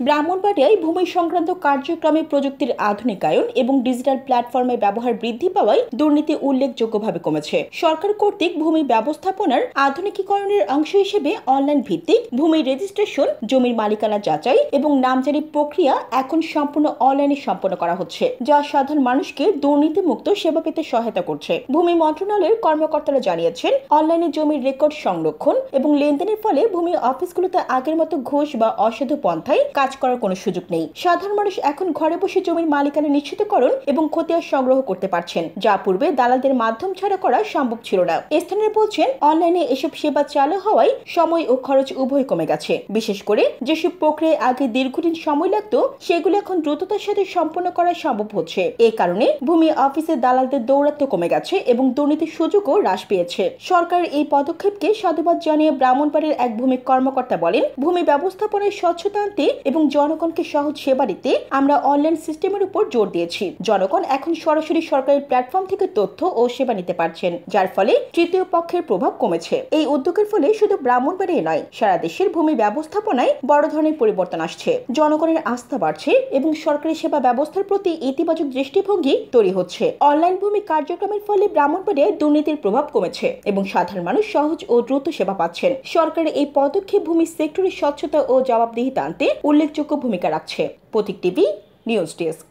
ব্রাহ্মণবাড়িয়ায় ভূমি সংক্রান্ত কার্যক্রমে প্রযুক্তির আধুনিকায়ন এবং ডিজিটাল প্ল্যাটফর্মের ব্যবহার বৃদ্ধি পাওয়ায় দুর্নীতি উল্লেখযোগ্যভাবে কমেছে। সরকার কর্তৃক ভূমি ব্যবস্থাপনার আধুনিকীকরণের অংশ হিসেবে অনলাইন ভিত্তিক ভূমি রেজিস্ট্রেশন, জমির মালিকানা যাচাই এবং নামজারি প্রক্রিয়া এখন সম্পূর্ণ অনলাইনে সম্পন্ন করা হচ্ছে, যা সাধারণ মানুষকে দুর্নীতিমুক্ত সেবা পেতে সহায়তা করছে। ভূমি মন্ত্রণালয়ের কর্মকর্তারা জানিয়েছেন, অনলাইনে জমির রেকর্ড সংরক্ষণ এবং লেনদেনের ফলে ভূমি অফিসগুলোতে আগের মতো ঘুষ বা অসাধু পন্থায় কাজ করার কোনো সুযোগ নেই। সাধারণ মানুষ এখন ঘরে বসে জমির মালিকানা নিশ্চিতকরণ এবং খতিয়ান সংগ্রহ করতে পারছেন, যা পূর্বে দালালদের মাধ্যম ছাড়া করা সম্ভব ছিল না। স্থানীয়রা বলছেন, অনলাইনে এসব সেবা চালু হওয়ায় সময় ও খরচ উভয় কমে গেছে। বিশেষ করে যেসব প্রক্রিয়ায় আগে দীর্ঘদিন সময় লাগতো, সেগুলো এখন দ্রুততার সাথে সম্পন্ন করা সম্ভব হচ্ছে। এই কারণে ভূমি অফিসে দালালদের দৌরাত্ম্য কমে গেছে এবং দুর্নীতির সুযোগও হ্রাস পেয়েছে। সরকারের এই পদক্ষেপকে সাধুবাদ জানিয়ে ব্রাহ্মণবাড়িয়ার এক ভূমি কর্মকর্তা বলেন, ভূমি ব্যবস্থাপনায় স্বচ্ছতা আনতে এবং জনগণকে সহজ সেবা দিতে আমরা অনলাইন সিস্টেমের উপর জোর দিয়েছি। জনগণ এখন সরাসরি সরকারি প্ল্যাটফর্ম থেকে তথ্য ও সেবা নিতে পারছেন, যার ফলে তৃতীয় পক্ষের প্রভাব কমেছে। এই উদ্যোগের ফলে শুধু ব্রাহ্মণবাড়িয়ায় নয়, সারা দেশের ভূমি ব্যবস্থাপনায় বড় ধরনের পরিবর্তন আসছে। জনগণের আস্থা বাড়ছে এবং সরকারি সেবা ব্যবস্থার প্রতি ইতিবাচক দৃষ্টিভঙ্গি তৈরি হচ্ছে। অনলাইন ভূমি কার্যক্রমের ফলে ব্রাহ্মণবাড়িয়ায় দুর্নীতির প্রভাব কমেছে এবং সাধারণ মানুষ সহজ ও দ্রুত সেবা পাচ্ছেন। সরকারের এই পদক্ষেপ ভূমি সেক্টরের স্বচ্ছতা ও জবাবদিহিতা আনতে উল্লেখযোগ্য ভূমিকা রাখছে। প্রতীক টিভি নিউজ ডেস্ক।